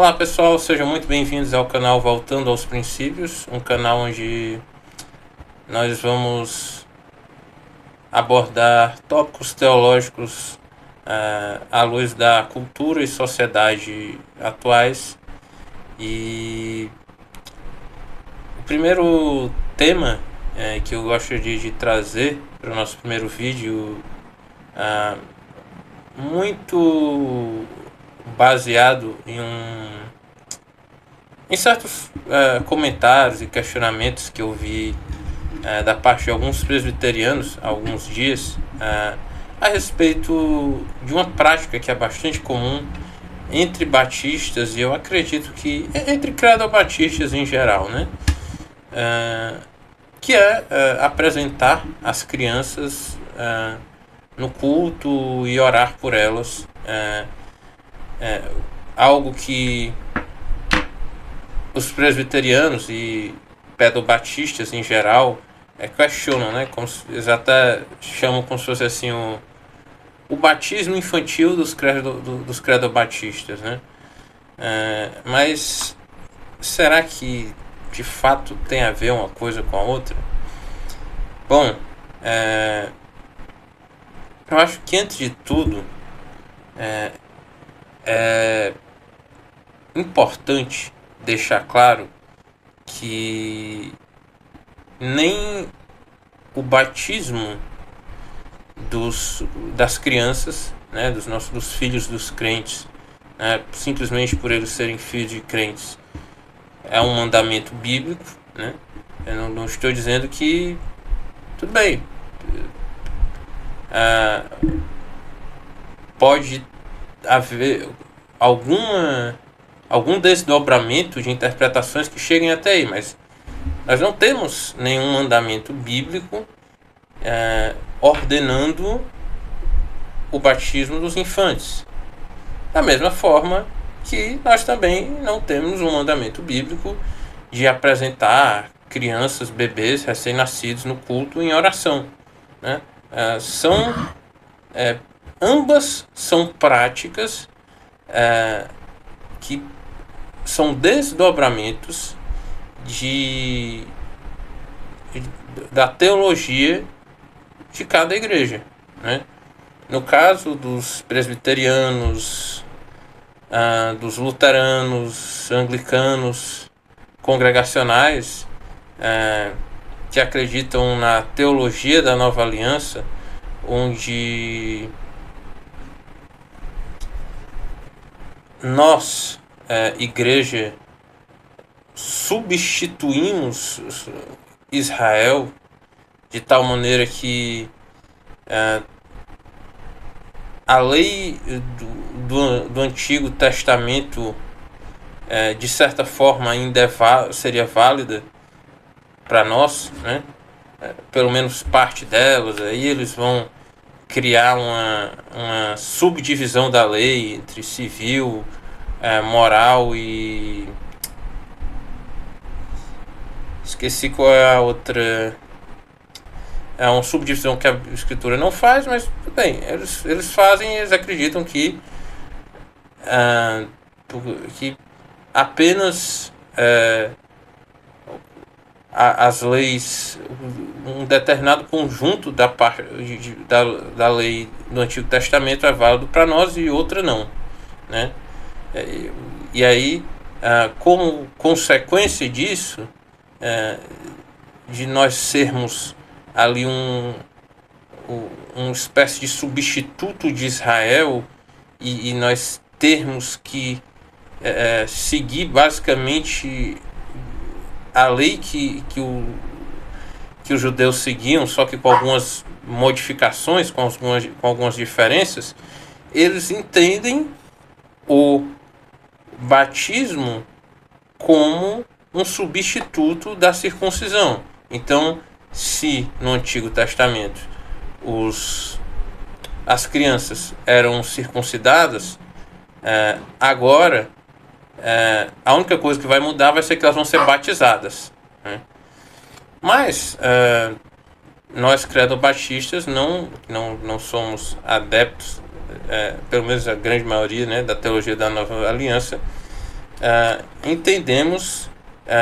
Olá pessoal, sejam muito bem-vindos ao canal Voltando aos Princípios, um canal onde nós vamos abordar tópicos teológicos à luz da cultura e sociedade atuais. E o primeiro tema que eu gosto de trazer para o nosso primeiro vídeo, muito baseado em certos comentários e questionamentos que eu vi da parte de alguns presbiterianos há alguns dias a respeito de uma prática que é bastante comum entre batistas, e eu acredito que entre credo-batistas em geral, né? Que é apresentar as crianças no culto e orar por elas. Algo que os presbiterianos e pedobatistas em geral questionam, né? Eles até chamam como se fosse assim o batismo infantil dos credobatistas, né? Mas será que de fato tem a ver uma coisa com a outra? Bom, eu acho que antes de tudo é importante deixar claro que nem o batismo das crianças, né, dos filhos dos crentes, né, simplesmente por eles serem filhos de crentes, é um mandamento bíblico, né? Eu não estou dizendo que tudo bem, pode haver algum desdobramento de interpretações que cheguem até aí, mas nós não temos nenhum mandamento bíblico ordenando o batismo dos infantes. Da mesma forma que nós também não temos um mandamento bíblico de apresentar crianças, bebês recém-nascidos no culto em oração, né? Ambas são práticas que são desdobramentos da teologia de cada igreja, né? No caso dos presbiterianos, dos luteranos, anglicanos, congregacionais, que acreditam na teologia da nova aliança, onde nós, igreja, substituímos Israel de tal maneira que a lei do Antigo Testamento de certa forma ainda seria válida para nós, né? Pelo menos parte delas. Aí eles vão criar uma subdivisão da lei entre civil, moral e... esqueci qual é a outra... É uma subdivisão que a Escritura não faz, mas tudo bem, eles fazem, e eles acreditam que apenas as leis, um determinado conjunto da lei do Antigo Testamento é válido para nós e outra não, né? E aí, como consequência disso, de nós sermos ali uma espécie de substituto de Israel, e nós termos que seguir basicamente a lei que os judeus seguiam, só que com algumas modificações, com algumas diferenças, eles entendem o batismo como um substituto da circuncisão. Então, se no Antigo Testamento as crianças eram circuncidadas, agora a única coisa que vai mudar vai ser que elas vão ser batizadas, né? Mas nós credo-batistas não somos adeptos, pelo menos a grande maioria, né, da teologia da nova aliança, entendemos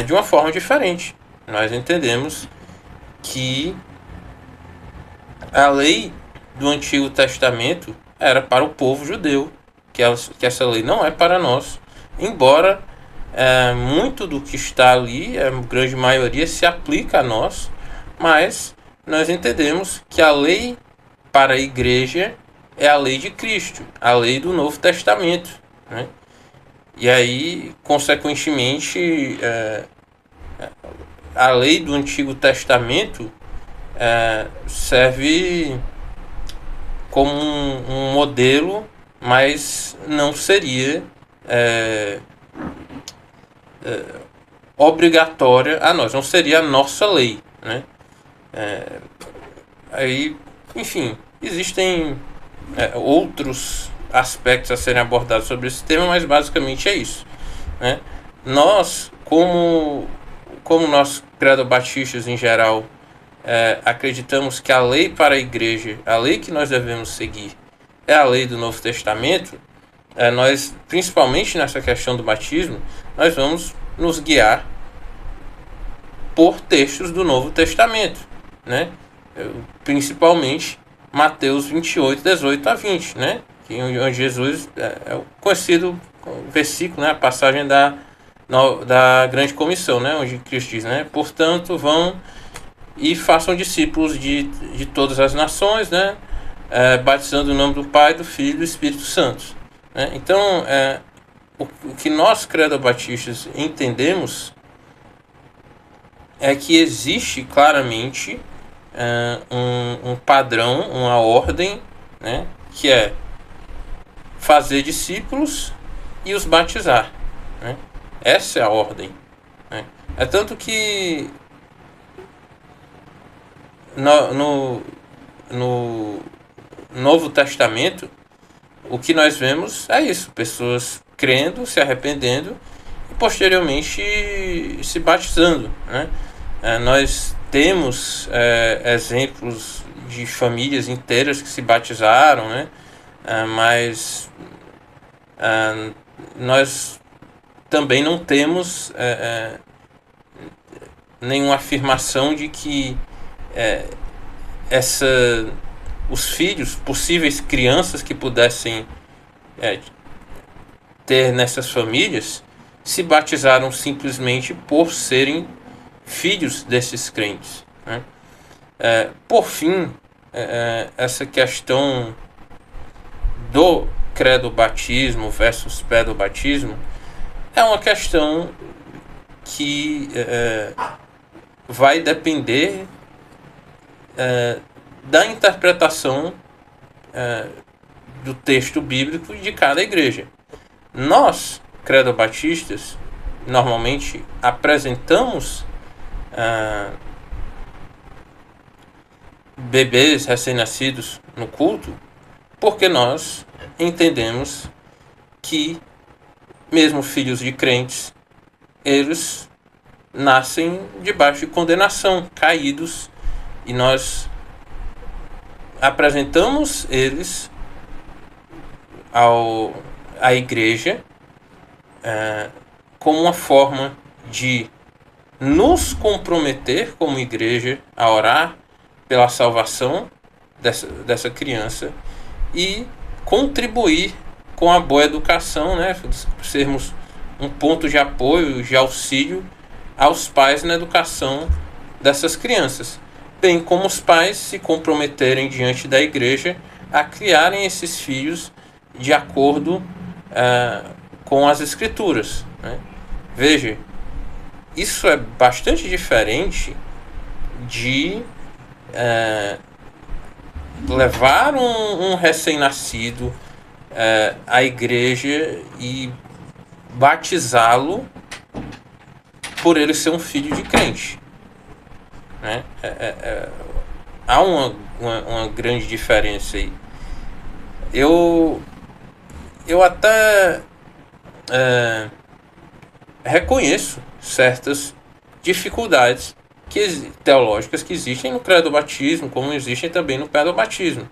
de uma forma diferente. Nós entendemos que a lei do Antigo Testamento era para o povo judeu, que essa lei não é para nós, embora muito do que está ali, a grande maioria, se aplica a nós, mas nós entendemos que a lei para a igreja é a lei de Cristo, a lei do Novo Testamento, né? E aí, consequentemente, a lei do Antigo Testamento serve como um modelo, mas não seria obrigatória a nós, não seria a nossa lei, né? Aí, enfim, existem outros aspectos a serem abordados sobre esse tema, mas basicamente é isso, né? Nós, como nós credo-batistas em geral, acreditamos que a lei para a igreja, a lei que nós devemos seguir, é a lei do Novo Testamento. Nós, principalmente nessa questão do batismo, nós vamos nos guiar por textos do Novo Testamento, né? Principalmente Mateus 28, 18 a 20, né? Onde Jesus é o conhecido versículo, né? A passagem da grande comissão, né? Onde Cristo diz, né? Portanto, vão e façam discípulos de todas as nações, né? Batizando o nome do Pai, do Filho e do Espírito Santo, né? Então, o que nós credo-batistas entendemos é que existe claramente um padrão, uma ordem, né? Que é fazer discípulos e os batizar, né? Essa é a ordem, né? É tanto que no Novo Testamento o que nós vemos é isso: pessoas crendo, se arrependendo e posteriormente se batizando, né? Nós temos exemplos de famílias inteiras que se batizaram, né? Mas nós também não temos nenhuma afirmação de que os filhos, possíveis crianças que pudessem ter nessas famílias, se batizaram simplesmente por serem filhos desses crentes, né? Por fim, essa questão do credo-batismo versus pedo-batismo é uma questão que vai depender da interpretação do texto bíblico de cada igreja. Nós, credo-batistas, normalmente apresentamos bebês recém-nascidos no culto porque nós entendemos que, mesmo filhos de crentes, eles nascem debaixo de condenação, caídos, e nós apresentamos eles à igreja como uma forma de nos comprometer como igreja a orar pela salvação dessa criança e contribuir com a boa educação, né? Sermos um ponto de apoio, de auxílio aos pais na educação dessas crianças, bem como os pais se comprometerem diante da igreja a criarem esses filhos de acordo com as escrituras, né? Veja, isso é bastante diferente de levar um recém-nascido à igreja e batizá-lo por ele ser um filho de crente, né? Há uma grande diferença aí. Eu até reconheço certas dificuldades teológicas que existem no credo-batismo, como existem também no pedo-batismo.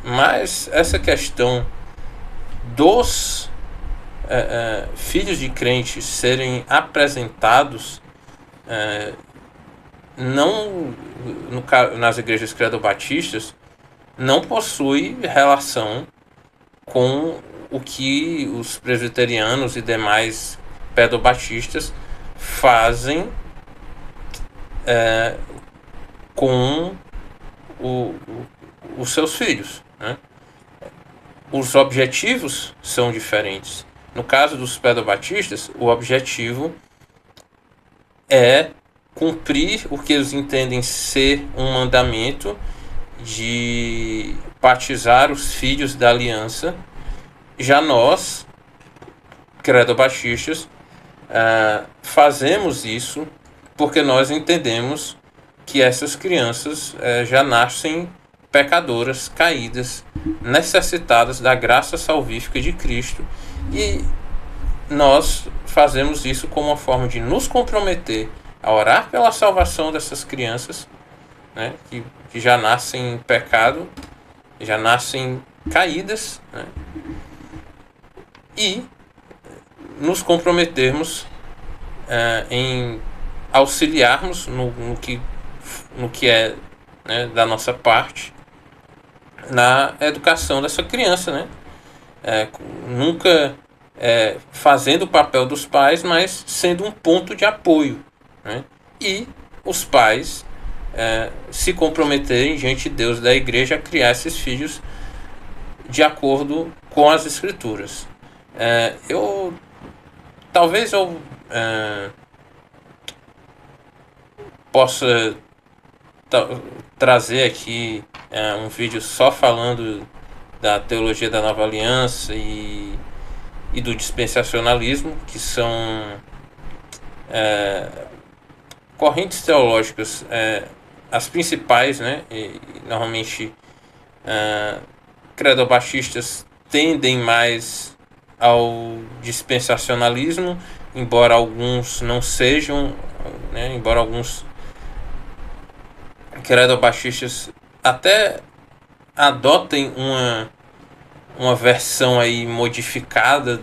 Mas essa questão dos filhos de crentes serem apresentados, não nas igrejas credo-batistas, não possui relação com o que os presbiterianos e demais pedobatistas fazem com os seus filhos, né? Os objetivos são diferentes. No caso dos pedobatistas, o objetivo é cumprir o que eles entendem ser um mandamento de batizar os filhos da aliança. Já nós, credo-batistas, fazemos isso porque nós entendemos que essas crianças já nascem pecadoras, caídas, necessitadas da graça salvífica de Cristo, e nós fazemos isso como uma forma de nos comprometer a orar pela salvação dessas crianças, né, que já nascem em pecado, já nascem caídas, né, e nos comprometermos em auxiliarmos no que é, né, da nossa parte na educação dessa criança, né? Nunca fazendo o papel dos pais, mas sendo um ponto de apoio, né? E os pais se comprometerem diante de Deus e da igreja a criar esses filhos de acordo com as Escrituras. Talvez eu possa trazer aqui um vídeo só falando da teologia da Nova Aliança e do dispensacionalismo, que são correntes teológicas, as principais, né? E normalmente credo-batistas tendem mais ao dispensacionalismo, embora alguns não sejam, né? Embora alguns credo-batistas até adotem uma versão aí modificada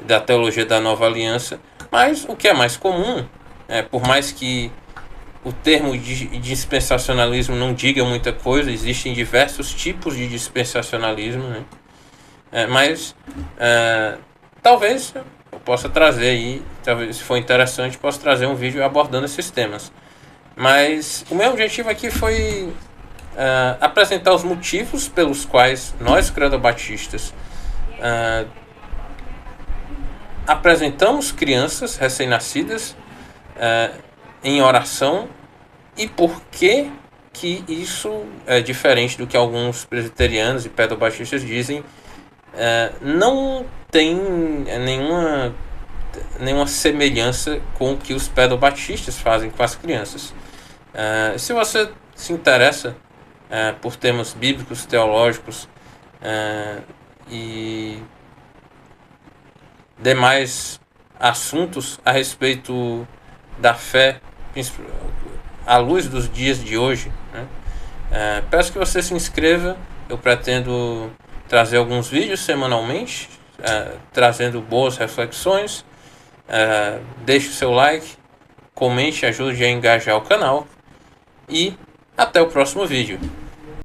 da teologia da Nova Aliança, mas o que é mais comum, por mais que o termo de dispensacionalismo não diga muita coisa, existem diversos tipos de dispensacionalismo, né? Mas talvez eu possa trazer aí, talvez, se for interessante, possa trazer um vídeo abordando esses temas. Mas o meu objetivo aqui foi apresentar os motivos pelos quais nós, credo-batistas, apresentamos crianças recém-nascidas em oração, e por que isso é diferente do que alguns presbiterianos e pedobatistas dizem. Não tem nenhuma semelhança com o que os pedobatistas fazem com as crianças. Se você se interessa por temas bíblicos, teológicos e demais assuntos a respeito da fé à luz dos dias de hoje, né, peço que você se inscreva. Eu pretendo trazer alguns vídeos semanalmente, trazendo boas reflexões. Deixe o seu like, comente, ajude a engajar o canal, e até o próximo vídeo.